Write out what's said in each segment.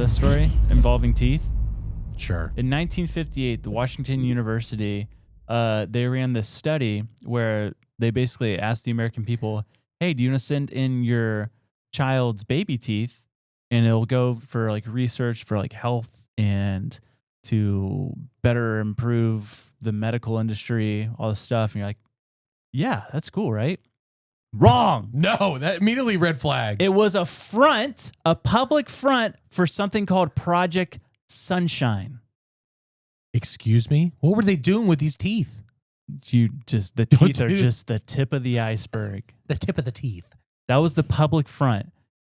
this story involving teeth? Sure. In 1958, the Washington University, they ran this study where they basically asked the American people, hey, do you want to send in your child's baby teeth? And it'll go for like research for like health and to better improve the medical industry, all this stuff. And you're like, yeah, that's cool, right? Wrong. No, that immediately red flag. It was a front, a public front for something called Project Sunshine. Excuse me? What were they doing with these teeth? The teeth are just the tip of the iceberg. The tip of the teeth. That was the public front.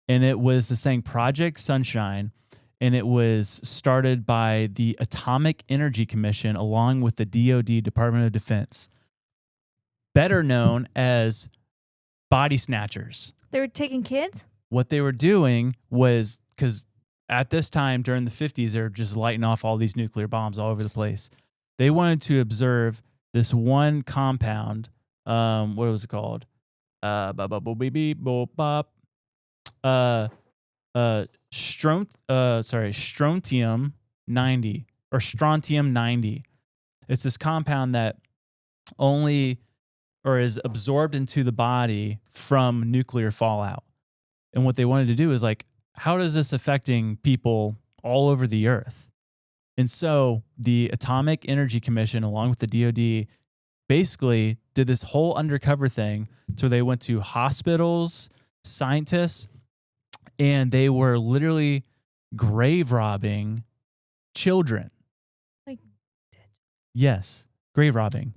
And it was the saying Project Sunshine. And it was started by the Atomic Energy Commission along with the DoD, Department of Defense, better known as body snatchers. They were taking kids? What they were doing was, because at this time during the 50s, they were just lighting off all these nuclear bombs all over the place. They wanted to observe this one compound. What was it called? Strontium 90 or strontium 90. It's this compound that only or is absorbed into the body from nuclear fallout. And what they wanted to do is like, how is this affecting people all over the earth? And so the Atomic Energy Commission, along with the DoD, basically did this whole undercover thing. So they went to hospitals, scientists, and they were literally grave robbing children. Like, yes, grave robbing.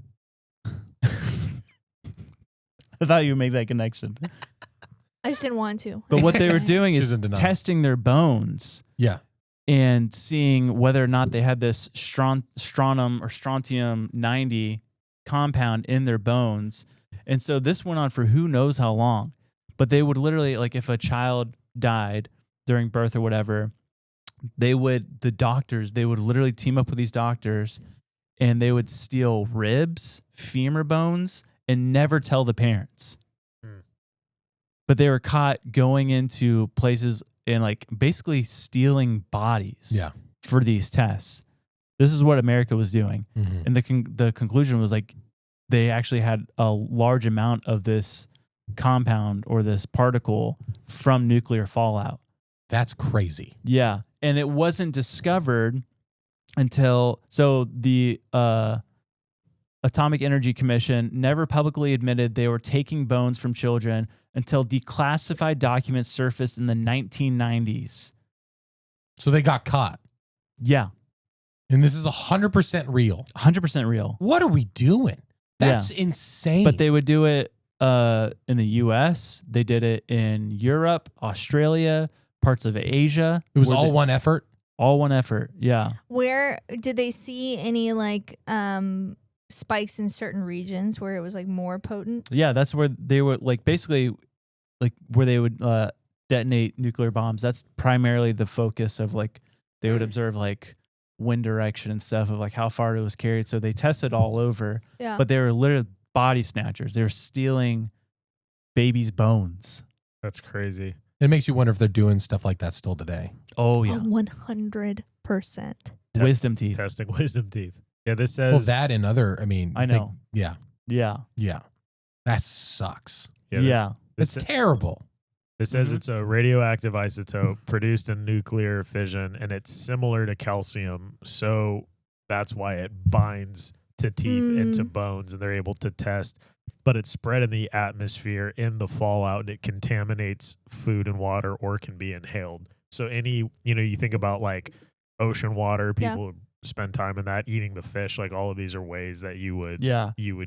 I thought you made that connection. I just didn't want to. But what they were doing She's is in denial. testing their bones. Yeah. And seeing whether or not they had this strontium 90 compound in their bones. And so this went on for who knows how long. But they would literally, like if a child died during birth or whatever, they would literally team up with these doctors and they would steal ribs, femur bones, and never tell the parents. But they were caught going into places and like basically stealing bodies for these tests. This is what America was doing. Mm-hmm. And the conclusion was like they actually had a large amount of this compound or this particle from nuclear fallout. That's crazy. Yeah. And it wasn't discovered until the Atomic Energy Commission never publicly admitted they were taking bones from children until declassified documents surfaced in the 1990s. So they got caught. Yeah. And this is 100% real. 100% real. What are we doing? That's insane. But they would do it in the U.S. They did it in Europe, Australia, parts of Asia. It was all one effort? All one effort, yeah. Where did they see any like spikes in certain regions where it was like more potent? Yeah, that's where they were like basically like where they would detonate nuclear bombs. That's primarily the focus of like they would observe like wind direction and stuff of like how far it was carried. So they tested all over. Yeah. But they were literally body snatchers. They were stealing babies' bones. That's crazy. It makes you wonder if they're doing stuff like that still today. Oh yeah. 100%. Wisdom teeth. Testing wisdom teeth. Yeah, this says Well, that and other, I mean. I know. Yeah. Yeah. That sucks. Yeah. It's terrible. It says it's a radioactive isotope produced in nuclear fission, and it's similar to calcium. So that's why it binds to teeth and to bones, and they're able to test. But it's spread in the atmosphere in the fallout, and it contaminates food and water or can be inhaled. So you think about like ocean water, people spend time in that, eating the fish. Like all of these are ways that you would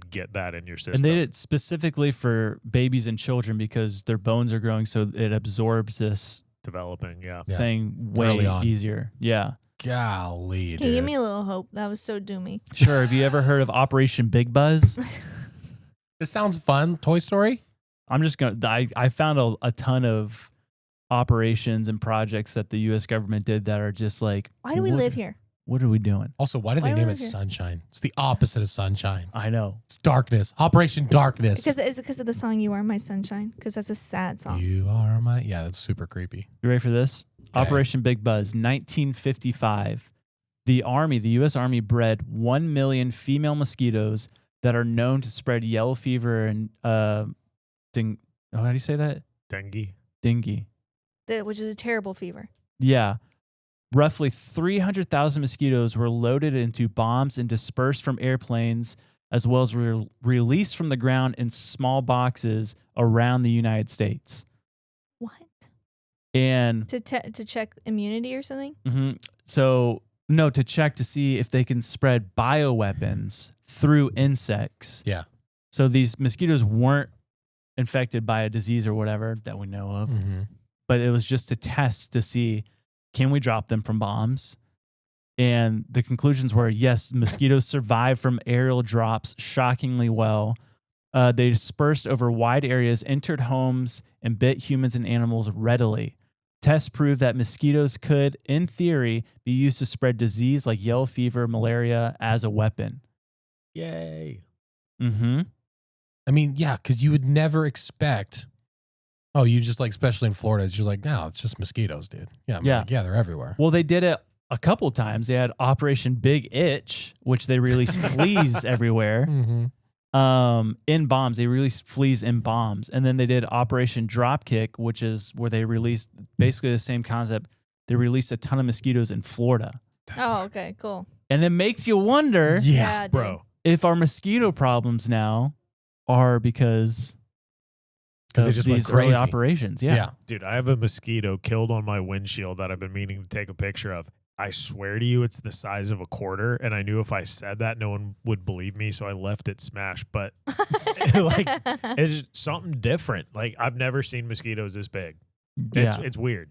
get that in your system. And they did it specifically for babies and children because their bones are growing, so it absorbs this developing thing way easier. Yeah. Golly, Can you give me a little hope? That was so doomy. Sure. Have you ever heard of Operation Big Buzz? This sounds fun. Toy Story? I'm just going to, I found a ton of operations and projects that the U.S. government did that are just like, why do we live here? What are we doing? Also, why did they name it Sunshine? It's the opposite of sunshine. I know. It's darkness. Operation Darkness. It's because of the song "You Are My Sunshine." Because that's a sad song. You are my. Yeah, that's super creepy. You ready for this? Operation Big Buzz, 1955. The U.S. Army bred 1 million female mosquitoes that are known to spread yellow fever and how do you say that? Dengue. Dengue. Which is a terrible fever. Yeah. Roughly 300,000 mosquitoes were loaded into bombs and dispersed from airplanes, as well as released from the ground in small boxes around the United States. What? And To check immunity or something? To check to see if they can spread bioweapons through insects. Yeah. So these mosquitoes weren't infected by a disease or whatever that we know of, but it was just a test to see, can we drop them from bombs? And the conclusions were, yes, mosquitoes survived from aerial drops shockingly well. They dispersed over wide areas, entered homes, and bit humans and animals readily. Tests proved that mosquitoes could, in theory, be used to spread disease like yellow fever, malaria as a weapon. Yay. Mm-hmm. I mean, yeah, because you would never expect. Oh, you just like, especially in Florida, it's just like, no, it's just mosquitoes, dude. Yeah, I'm Yeah. like, yeah, they're everywhere. Well, they did it a couple times. They had Operation Big Itch, which they released fleas everywhere. In bombs, they released fleas in bombs, and then they did Operation Dropkick, which is where they released basically the same concept. They released a ton of mosquitoes in Florida, Okay, cool. and it makes you wonder Yeah, dude. Bro. if our mosquito problems now are because Because they of just went these early crazy. operations. Yeah. Yeah. Dude, I have a mosquito killed on my windshield that I've been meaning to take a picture of. I swear to you, it's the size of a quarter. And I knew if I said that, no one would believe me. So I left it smashed. But like, it's just something different. Like, I've never seen mosquitoes this big. It's weird.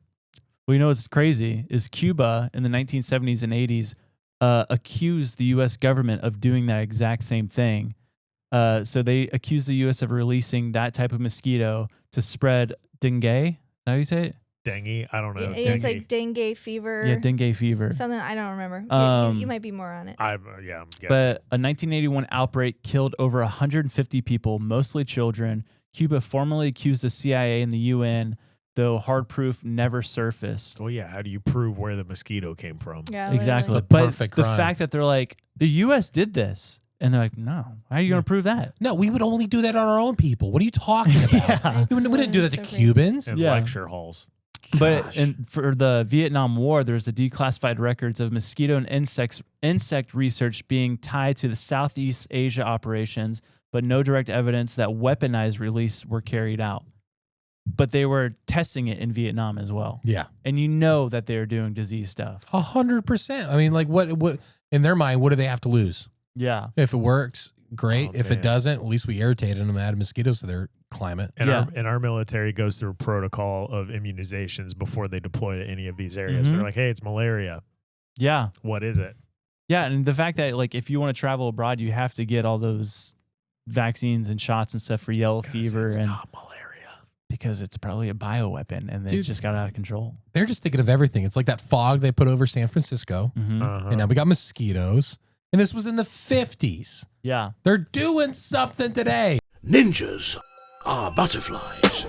Well, you know what's crazy is Cuba in the 1970s and 80s accused the U.S. government of doing that exact same thing. So they accused the U.S. of releasing that type of mosquito to spread dengue. Is that how you say it? Dengue? I don't know. It's like dengue fever. Yeah, dengue fever. Something I don't remember. You might be more on it. I'm guessing. But a 1981 outbreak killed over 150 people, mostly children. Cuba formally accused the CIA and the UN, though hard proof never surfaced. Well, yeah. How do you prove where the mosquito came from? Yeah, Exactly. The But perfect the crime. fact that they're like, the U.S. did this. And they're like, no. How are you going to prove that? No, we would only do that on our own people. What are you talking about? Yeah. We didn't do that to So crazy. Cubans. In Yeah. lecture halls. But Gosh. for the Vietnam War, there's a declassified records of mosquito and insect research being tied to the Southeast Asia operations, but no direct evidence that weaponized release were carried out. But they were testing it in Vietnam as well. Yeah, And you know that they're doing disease stuff. 100%. I mean, like, what in their mind, what do they have to lose? Yeah. If it works, great. Oh, If man. it doesn't, at least we irritated them and added mosquitoes to their climate. And our military goes through a protocol of immunizations before they deploy to any of these areas. Mhm. They're like, hey, it's malaria. Yeah. What is it? Yeah. And the fact that, like, if you want to travel abroad, you have to get all those vaccines and shots and stuff for yellow fever. It's And not malaria. because it's probably a bioweapon and they Dude. just got out of control. They're just thinking of everything. It's like that fog they put over San Francisco, Mm-hmm. and now we got mosquitoes. And this was in the 50s. Yeah. They're doing something today. Ninjas are butterflies.